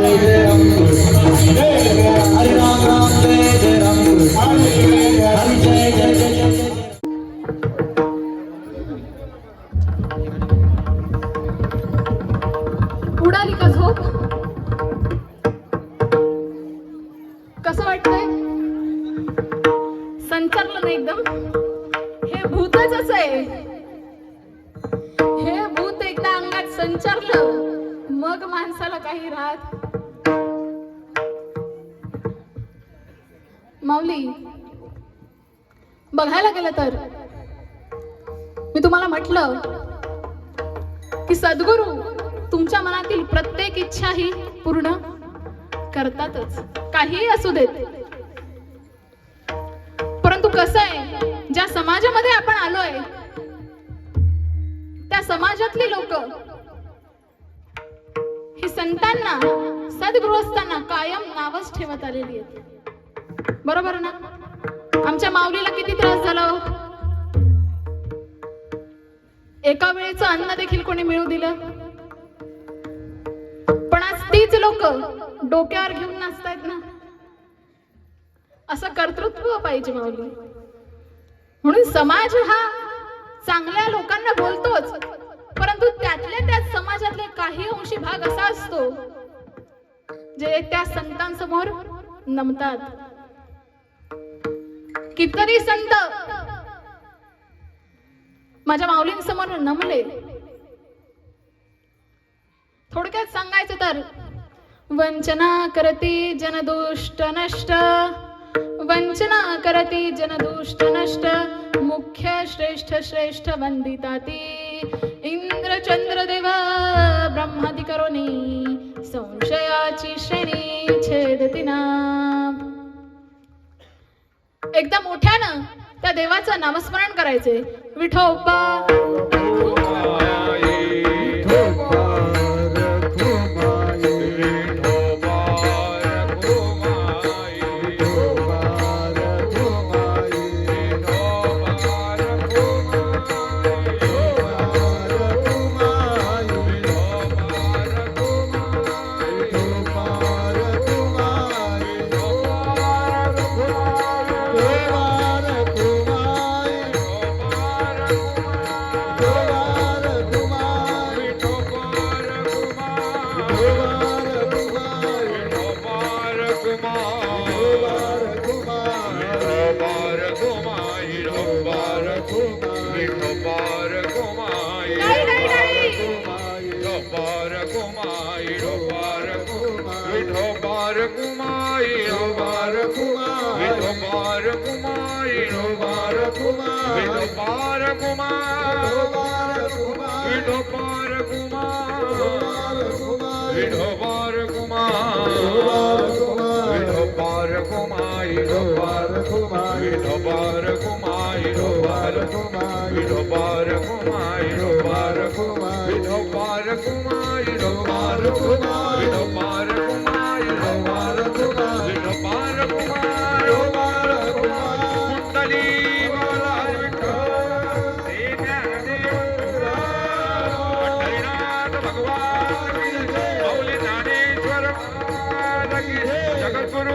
जय जय राम हरे राम राम जय जय राम हरे जय जय जय जय। उडाली का झोप? कसं वाटतंय? संचारलं ना एकदम? हे भूतच असं आहे. हे भूत एकदा अंगात संचारलं मग माणसाला काही राहत. माऊली, बघायला गेलं तर मी तुम्हाला म्हटलं की सद्गुरू तुमच्या मनातील प्रत्येक इच्छा ही पूर्ण करतातच, काहीही असू देत. परंतु कसं आहे, ज्या समाजामध्ये आपण आलोय त्या समाजातली लोक ही संतांना, सद्गृहस्थांना कायम नावच ठेवत आलेली आहेत. बरोबर ना? आमच्या माऊलीला किती त्रास झाला हो? एका वेळेचं अन्न देखील कोणी मिळू दिलं? पण आज तीच लोक डोक्यावर घेऊन नाचतायत ना. असं कर्तृत्व पाहिजे माऊली. म्हणून समाज हा चांगल्या लोकांना बोलतोच, परंतु त्यातल्या त्याच समाजातले काही अंशी भाग असा असतो जे त्या संतांसमोर नमतात. कितीतरी संत माझ्या माऊलींसमोर नमले. थोडक्यात सांगायचं तर, वंचना करती जनदुष्ट नष्ट, वंचना करती जनदुष्ट नष्ट, मुख्य श्रेष्ठ श्रेष्ठ वंदिता ती, इंद्र चंद्र देव ब्रह्मादि करोनी, संशयाची श्रेणी छेदती ना. एकदा मोठ्यानं त्या देवाचं नामस्मरण करायचे. विठोबा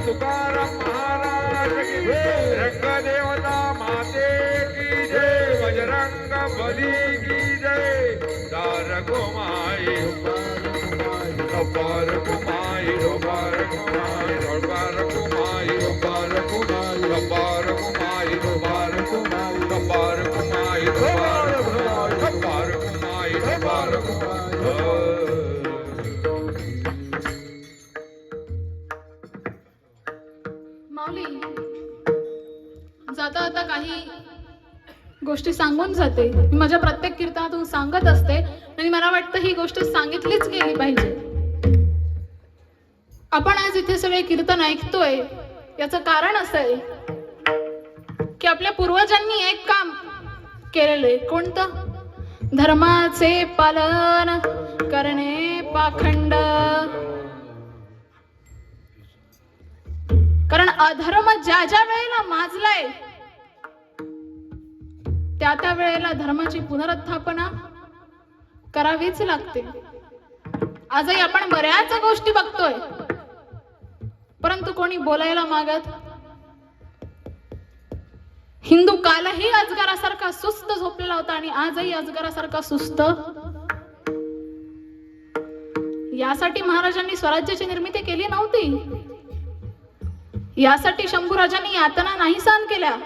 तुकाराम महाराज की रंग देवता माते की जय, बजरंग बली की जय. तारक माई पार कुमाई पार कुमाई पार कुमाई पार कुमाई पार कुमाई पार कुमाई पार कुमाई पार कुमाई पार कुमाई. माऊली, जाता जाता काही गोष्टी सांगून जाते. मी माझ्या प्रत्येक कीर्तनातून सांगत असते आणि मला वाटतं ही गोष्ट सांगितलीच गेली पाहिजे. आपण आज इथे सगळे कीर्तन ऐकतोय याचं कारण असं आहे की आपल्या पूर्वजांनी एक काम केलेलंय. कोणतं? धर्माचे पालन करणे पाखंड. कारण अधर्म ज्या ज्या वेळेला माजलाय त्या त्या वेळेला धर्माची पुनरुत्थापना करावीच लागते. आजही आपण बऱ्याच गोष्टी बघतोय, परंतु कोणी बोलायला मागत. हिंदू कालही अजगरासारखा सुस्त झोपलेला होता आणि आजही अजगरासारखा सुस्त. यासाठी महाराजांनी स्वराज्याची निर्मिती केली नव्हती. यासाठी शंभूराजांनी यातना नाही सहन केल्या.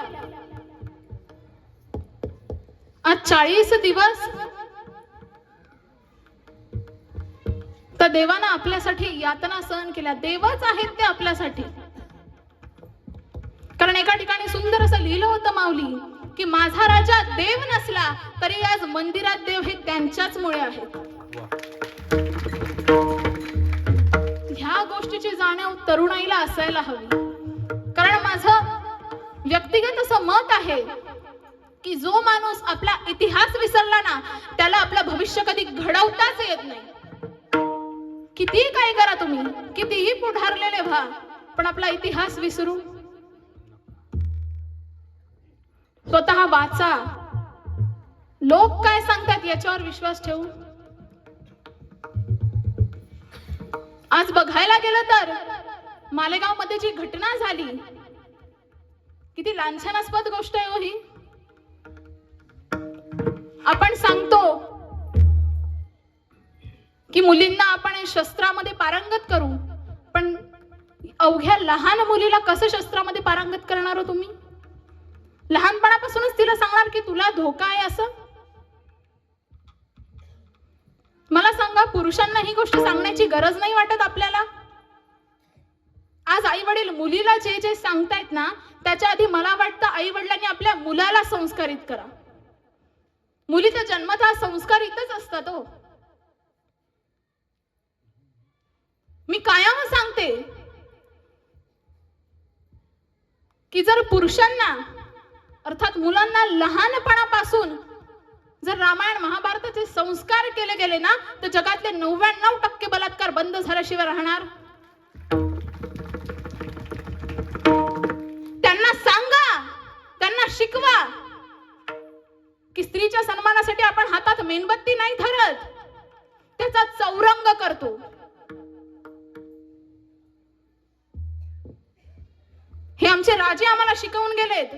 आज 40 दिवस तर देवानं आपल्यासाठी यातना सहन केल्या. देवच आहेत ते आपल्यासाठी. कारण एका ठिकाणी सुंदर असं लिहिलं होतं माऊली की माझा राजा देव नसला तरी आज मंदिरात देव हे त्यांच्याच मुळे आहेत. ह्या गोष्टीची जाणीव तरुणाईला असायला हवी. कारण माझं व्यक्तिगत असं मत आहे की जो माणूस आपला इतिहास विसरला ना त्याला आपलं भविष्य कधी घडवताच येत नाही. कितीही काय करा तुम्ही, कितीही पुढारलेले व्हा, पण आपला इतिहास विसरू. स्वतः वाचा, लोक काय सांगतात याच्यावर विश्वास ठेवू. आज बघायला गेलं तर मालेगाव मध्ये जी घटना झाली किती लांछनास्पद गोष्ट आहे हो ही. आपण सांगतो की मुलींना आपण शस्त्रामध्ये पारंगत करू, पण अवघ्या लहान मुलीला कसं शस्त्रामध्ये पारंगत करणार हो तुम्ही. लहानपणापासूनच तिला सांगणार की तुला धोका आहे असं. मला सांगा, पुरुषांना ही गोष्ट सांगण्याची गरज नाही वाटत आपल्याला. आज आई वडील मुलीला जे जे सांगतायत ना त्याच्या आधी मला वाटतं आई वडिलांनी आपल्या मुलाला संस्कारित करा. मुलीचा जन्मतः संस्कारितच असतात हो. मी कायम सांगते की जर पुरुषांना अर्थात मुलांना लहानपणापासून जर रामायण महाभारताचे संस्कार केले गेले ना तर जगातले 99% बलात्कार बंद झाल्याशिवाय राहणार. त्यांना सांगा, त्यांना शिकवा की स्त्रीच्या सन्मानासाठी आपण हातात मेणबत्ती नाही धरत, त्याचा चौरंग करतो. हे आमचे राजे आम्हाला शिकवून गेलेत.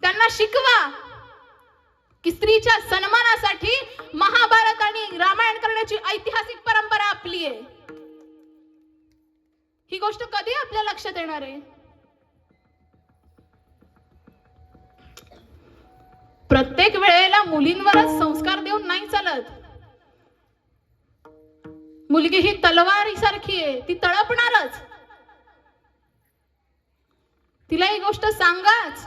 त्यांना शिकवा की स्त्रीच्या सन्मानासाठी महाभारत आणि रामायण करण्याची ऐतिहासिक परंपरा आपली आहे. ही गोष्ट कधी आपल्या लक्षात येणार आहे. प्रत्येक वेळेला मुलींवरच संस्कार देऊन नाही चालत. मुलगी ही तलवारी सारखी आहे, ती तळपणारच. तिला ही गोष्ट सांगाच,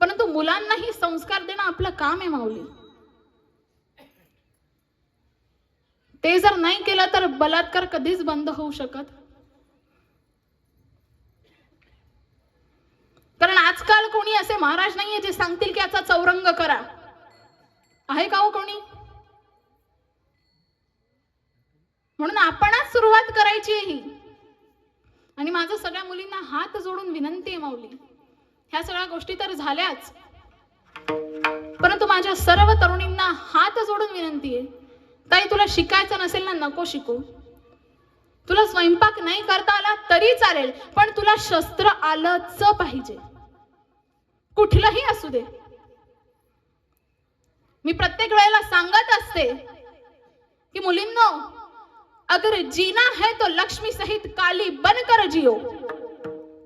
परंतु मुलांनाही संस्कार देणं आपलं काम आहे माऊली. ते जर नाही केलं तर बलात्कार कधीच बंद होऊ शकत. कारण आजकाल कोणी असे महाराज नाहीये जे सांगतील की याचा चौरंग करा. आहे का हो कोणी? म्हणून आपणच सुरुवात करायची ही. आणि माझं सगळ्या मुलींना हात जोडून विनंती आहे माऊली, ह्या सगळ्या गोष्टी तर झाल्याच, परंतु माझ्या सर्व तरुणींना हात जोडून विनंती आहे, ताई तुला शिकायचं नसेल ना नको शिकू. तुला स्वयंपाक नाही करता आला तरी चालेल, पण तुला शस्त्र आलंच पाहिजे, कुठलंही असू दे. मी प्रत्येक वेळेला सांगत असते की मुलींनो, अगर जीना है तो लक्ष्मी सहित काली बनकर जियो.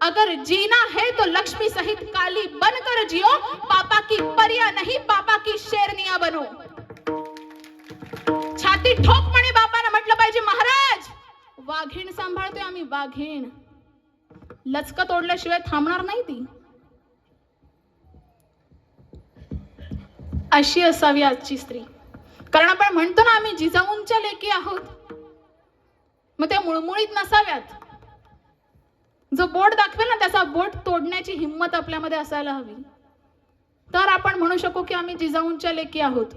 अगर जीना है तो लक्ष्मी सहित काली बनकर जियो. पापा की परिया नहीं, पापा की शेरनिया बनो. छाती ठोकपणे बापानं म्हटलं पाहिजे, महाराज वाघीण सांभाळतोय आम्ही, वाघीण. लचक तोडल्याशिवाय थांबणार नाही ती. अशी असावी आजची स्त्री. कारण आपण म्हणतो ना आम्ही जिजाऊंच्या लेकी आहोत, मग त्या मुळमुळीत नसाव्यात. जो बोट दाखवेल ना त्याचा बोट तोडण्याची हिंमत आपल्यामध्ये असायला हवी, तर आपण म्हणू शकू की आम्ही जिजाऊंच्या लेकी आहोत.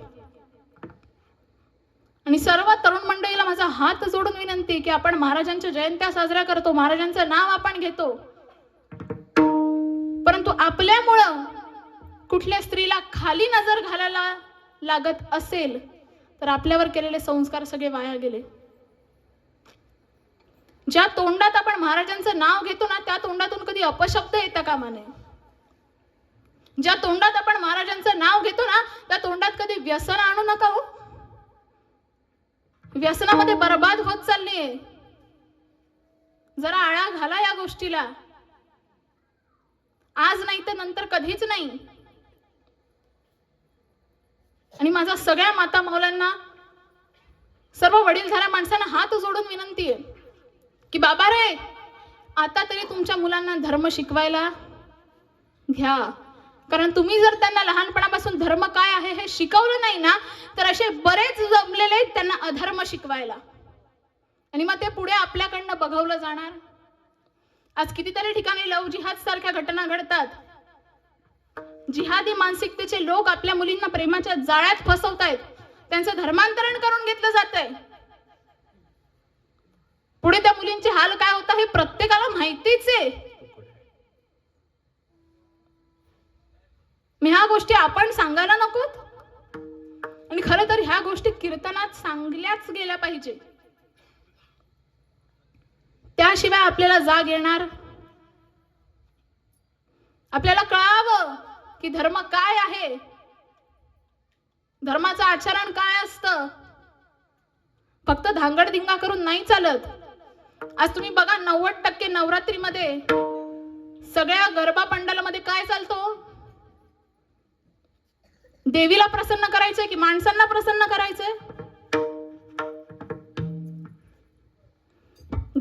आणि सर्व तरुण मंडळीला माझा हात जोडून विनंती की आपण महाराजांच्या जयंत्या साजऱ्या करतो, महाराजांचं नाव आपण घेतो, परंतु आपल्यामुळं कुठल्या स्त्रीला खाली नजर घालायला लागत असेल तर आपल्यावर केलेले संस्कार सगळे वाया गेले. ज्या तोंडात आपण महाराजांचं नाव घेतो ना, त्या तोंडातून कधी अपशब्द येता कामा नये. ज्या तोंडात आपण महाराजांचं नाव घेतो ना, त्या तोंडात कधी व्यसन आणू नका हो. व्यसनामध्ये बर्बाद होत चाललीये. जरा आळा घाला या गोष्टीला. आज नाही तर नंतर कधीच नाही. आणि माझा सगळ्या माता मौलांना, सर्व वडीलधाऱ्या माणसांना हात जोडून विनंती आहे की बाबा रे, आता तरी तुमच्या मुलांना धर्म शिकवायला घ्या. कारण तुम्ही जर त्यांना लहानपणापासून धर्म काय आहे हे शिकवलं नाही ना, तर असे बरेच जमलेले त्यांना अधर्म शिकवायला, आणि मग ते पुढे आपल्याकडनं बघवलं जाणार. आज कितीतरी ठिकाणी लव जिहाद सारख्या घटना घडतात. जिहादी मानसिकतेचे लोक आपल्या मुलींना प्रेमाच्या जाळ्यात फसवतायत. त्यांचं धर्मांतरण करून घेतलं जातंय. पुढे त्या मुलींचे हाल काय होतात हे प्रत्येकाला माहितीच आहे. मी ह्या गोष्टी आपण सांगायला नकोत, आणि खरं तर ह्या गोष्टी कीर्तनात सांगल्याच गेल्या पाहिजे. त्याशिवाय आपल्याला जाग येणार. आपल्याला कळावं की धर्म काय आहे, धर्माचं आचरण काय असतं. फक्त धांगडधिंगा करून नाही चालत. आज तुम्ही बघा 90% नवरात्रीमध्ये सगळ्या गरबा पंडालामध्ये काय चालतो? देवीला प्रसन्न करायचंय की माणसांना प्रसन्न करायचंय?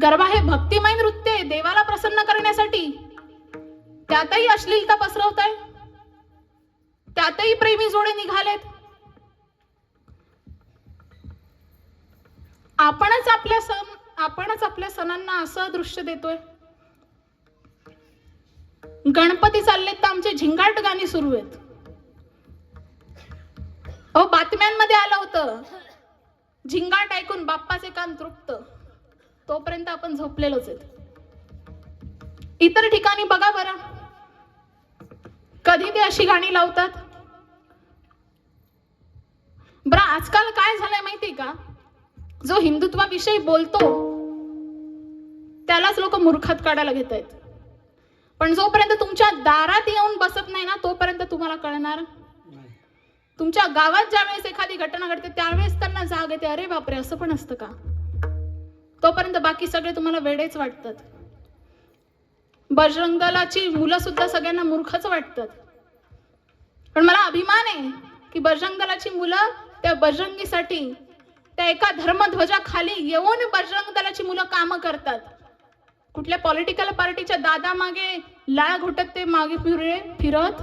गरबा हे भक्तिमय नृत्य आहे, देवाला प्रसन्न करण्यासाठी. त्यातही अश्लीलता पसरवताय, त्यातही प्रेमी जोडे निघालेत. आपणच आपल्या सणांना असं दृश्य देतोय. गणपती चाललेत तर आमचे झिंगाट गाणी सुरू आहेत. अहो, बातम्यांमध्ये आलं होतं, झिंगाट ऐकून बाप्पाचे कान तृप्त. तोपर्यंत आपण झोपलेलोच आहेत. इतर ठिकाणी बघा बरं, कधी ते अशी गाणी लावतात. बरं, आजकाल काय झालंय माहितीये का? जो हिंदुत्वाविषयी बोलतो त्यालाच लोक मूर्खात काढायला घेत आहेत. पण जोपर्यंत तुमच्या दारात येऊन बसत नाही ना, तोपर्यंत तुम्हाला कळणार. तुमच्या गावात ज्यावेळेस एखादी घटना घडते त्यावेळेस त्यांना जाग येते, अरे बापरे असं पण असतं का. तोपर्यंत बाकी सगळे तुम्हाला वेडेच वाटतात. बजरंग दलाची मुलं सुद्धा सगळ्यांना मूर्खच वाटतात. पण मला अभिमान आहे की बजरंग दलाची मुलं त्या बजरंगीसाठी त्या एका धर्मध्वजाखाली येऊन बजरंग दलाची मुलं कामं करतात. कुठल्या पॉलिटिकल पार्टीच्या दादा मागे लाळ घोटत ते मागे पुढे फिरत,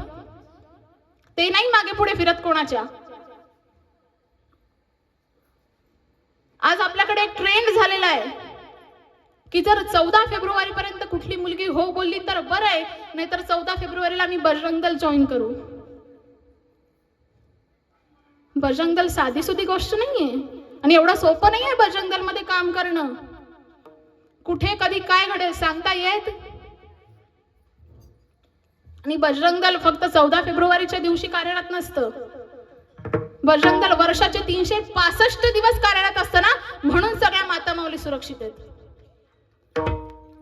ते नाही मागे पुढे फिरत कोणाच्या. आज आपल्याकडे एक ट्रेंड झालेला आहे की जर 14 फेब्रुवारी पर्यंत कुठली मुलगी हो बोलली तर बरं आहे, नाहीतर 14 फेब्रुवारीला मी बजरंग दल जॉईन करू. बजरंग दल साधी सुधी गोष्ट नाहीये, आणि एवढं सोपं नाहीये बजरंग दल मध्ये काम करणं. कुठे कधी काय घडेल सांगता येत. आणि बजरंग दल फक्त 14 फेब्रुवारीच्या दिवशी कार्यरत नसतं. बजरंग दल वर्षाचे 365 दिवस कार्यरत असतं ना, म्हणून सगळ्या माता माऊली सुरक्षित आहेत.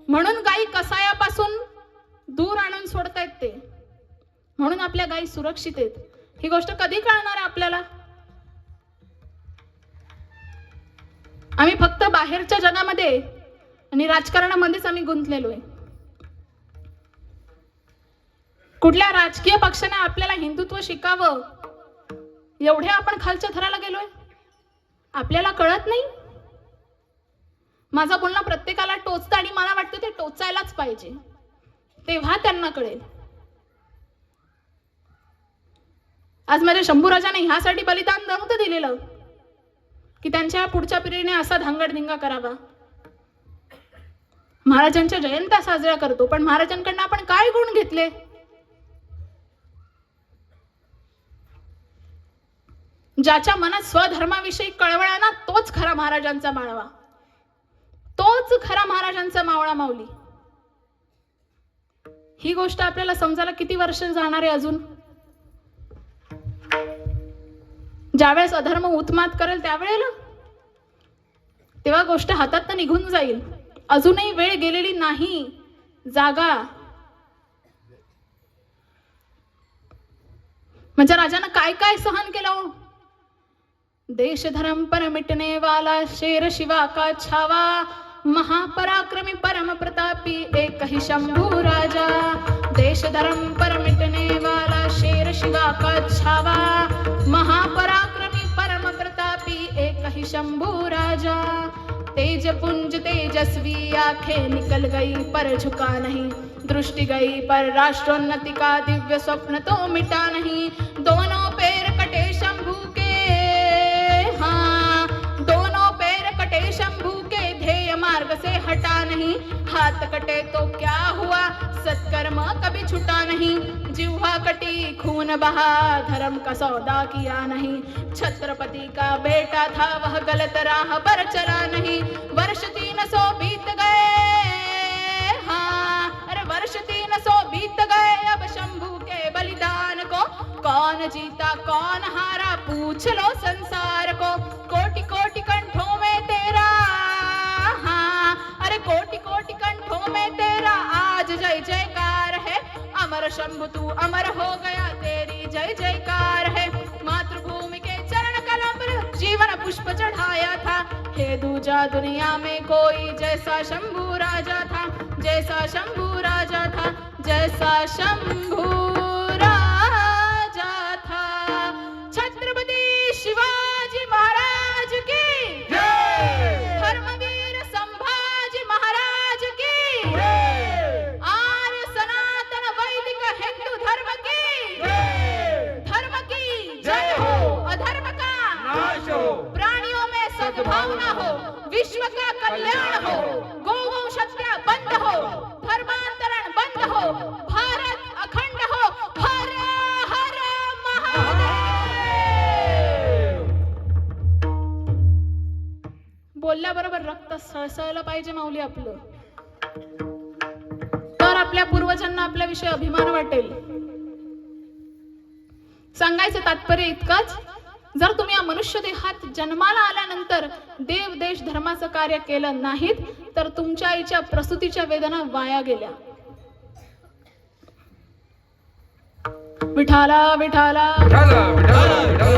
म्हणून गायी कसायापासून दूर आणून सोडतायत ते, म्हणून आपल्या गायी सुरक्षित आहेत. ही गोष्ट कधी कळणार आहे आपल्याला? आम्ही फक्त बाहेरच्या जगामध्ये आणि राजकारणामध्येच आम्ही गुंतलेलो आहे. कुठल्या राजकीय पक्षाने आपल्याला हिंदुत्व शिकावं एवढे आपण खालच्या थराला गेलोय, आपल्याला कळत नाही. माझं बोलणं प्रत्येकाला टोचतं आणि मला वाटतं ते टोचायलाच पाहिजे, तेव्हा त्यांना कळेल. आज माझ्या शंभूराजाने ह्यासाठी बलिदान नव्हतं दिलेलं की त्यांच्या पुढच्या पिढीने असा धांगडधिंगा करावा. महाराजांच्या जयंत्या साजऱ्या करतो, पण महाराजांकडनं आपण काय गुण घेतले? ज्याच्या मनात स्वधर्माविषयी कळवळा ना, तोच खरा महाराजांचा माळवा, तोच खरा महाराजांचा मावळा माऊली. ही गोष्ट आपल्याला समजायला किती वर्ष जाणार आहे अजून? ज्यावेळेस अधर्म उत्मात करेल त्यावेळेला, तेव्हा गोष्ट हातात निघून जाईल. अजूनही वेळ गेलेली नाही, जागा. म्हणजे राजानं काय काय सहन केलं हो. देश धर्म पर मिटने वाला शेर शिवा का छावा, महापराक्रमी परम प्रतापी एक ही शंभू राजा. देश धर्म पर मिटने वाला शेर शिवा का छावा, महापराक्रमी परम प्रतापी एक ही शंभू राजा. तेज पुंज तेजस्वी आंखें निकल गई पर झुका नहीं, दृष्टि गई पर राष्ट्रोन्नति का दिव्य स्वप्न तो मिटा नहीं. दोनों पैर कटे शंभू के, हाँ दोनों पैर कटे शंभू के, ध्येय मार्ग से हटा नहीं. हाथ कटे तो क्या हुआ, सत्कर्म कभी छूटा नहीं. जिह्वा कटी खून बहा, धर्म का सौदा किया नहीं. छत्रपति का बेटा था वह गलत राह पर चला नहीं. वर्ष 300 बीत गए, हाँ अरे वर्ष 300 बीत गए, अब शंभू के बलिदान को कौन जीता कौन हारा पूछ लो संसार को. कोटि कोटि कंठों में तेरा, हाँ अरे कोटि कोटि कंठों में तेरा आज जय जयकार है. अमर शंभु तू अमर हो गया, तेरी जय जयकार है. मातृभूमि के चरण कलम पर जीवन पुष्प चढ़ाया था. हे दूजा दुनिया में कोई जैसा शंभू राजा था, जैसा शंभू राजा था, जैसा शंभू राजा था. छत्रपति शिवाजी महाराज की जय, धर्मवीर संभाजी महाराज की जय, आर्य सनातन वैदिक हिंदू धर्म की जय, धर्म की जय हो, अधर्म का नाश हो, प्राणियों में सद्भावना हो, विश्व का कल्याण हो, गौवंश हत्या बंद हो, धर्मांतरण बंद हो, भारत अखंड हो. हर हर महादेव. बोलल्याबरोबर रक्त सळसळलं पाहिजे माऊली आपलं, तर आपल्या पूर्वजांना आपल्याविषयी अभिमान वाटेल. सांगायचं तात्पर्य इतकंच, जर तुम्ही या मनुष्य देहात जन्माला आल्यानंतर देव देश धर्माचं कार्य केलं नाहीत, तर तुमच्या आईच्या प्रसूतीच्या वेदना वाया गेल्या. विठाला विठाला विठाला विठाला विठाला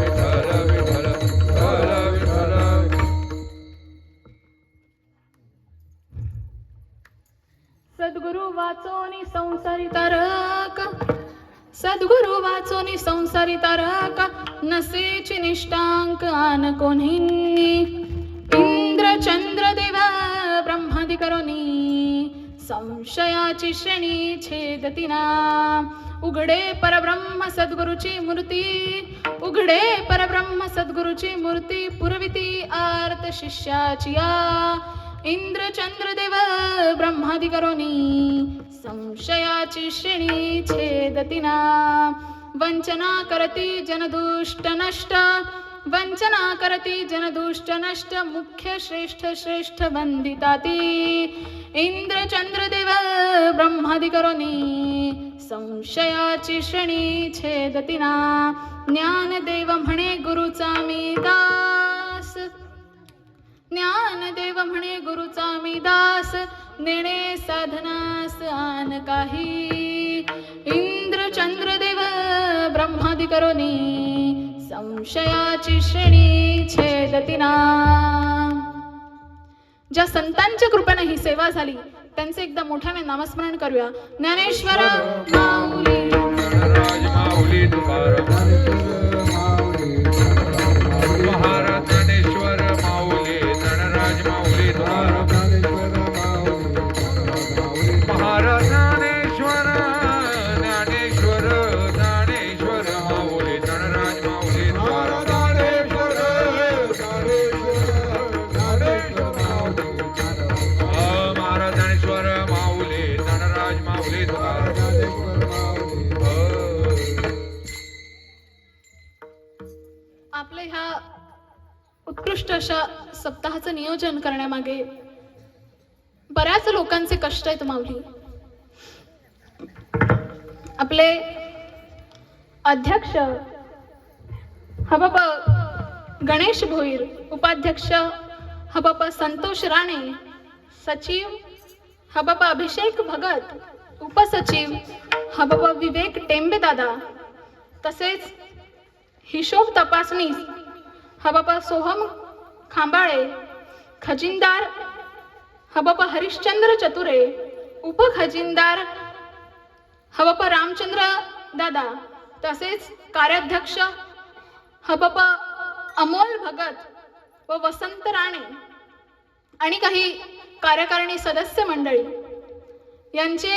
विठाला विठाला सद्गुरु वाचोनी संसारी तारक, सद्गुरु वाचोनी संसारी तारक, नसेची निष्ठांक आन कोणी. इंद्र चंद्र देव ब्रह्मादि करोनी, संशयाची श्रेणी छेदतीना. उघडे परब्रह्म सद्गुरुची मूर्ती, उघडे परब्रह्म सद्गुरुची मूर्ती, पुरविती आर्त शिष्याची या. इंद्र चंद्र देव ब्रह्मादि करोनी, संशयाची श्रेणी छेदतीना. वंचना करती जनदुष्ट नष्ट, वंचना करती जनदुष्ट नष्ट, मुख्य श्रेष्ठ श्रेष्ठ बंदिताती. इंद्र चंद्र देव ब्रह्मादि करोनी, संशयाची श्रेणी छेदतीना. ज्ञानदेव म्हणे गुरुचा मी दास, ज्ञानदेव म्हणे गुरुचा मी दास, नेणे साधनास आन काही. इंद्र चंद्र देव ब्रह्मादि करोनी, संशयाची श्रेणी छेदतीना. ज्या संतांच्या कृपेने ही सेवा झाली त्यांचे एकदा मोठ्याने नामस्मरण करूया. ज्ञानेश्वर माऊली, गणराज माऊली तुकाराम, महाराज ज्ञानेश्वर माऊली, गणराज माऊली तुकाराम, महाराज ज्ञानेश्वर, ज्ञानेश्वर ज्ञानेश्वर माऊली, गणराज माऊली तुकाराम, महाराज ज्ञानेश्वर माऊली, गणराज माऊली तुकाराम. आपल्या ह्या कामाचं नियोजन करण्यामागे बऱ्याच लोकांचे कष्ट आहेत माऊली. आपले अध्यक्ष हबप गणेश भोईर, उपाध्यक्ष हबप संतोष राणे, सचिव हबप अभिषेक भगत, उपसचिव हबप विवेक टेंबे दादा, तसेच हिशोब तपासणी हबप सोहम खांबाळे, खजिनदार हबप हरिश्चंद्र चतुरे, उपखजिनदार हबप रामचंद्र दादा, तसेच कार्याध्यक्ष हबप अमोल भगत व वसंत राणे आणि काही कार्यकारिणी सदस्य मंडळी यांचे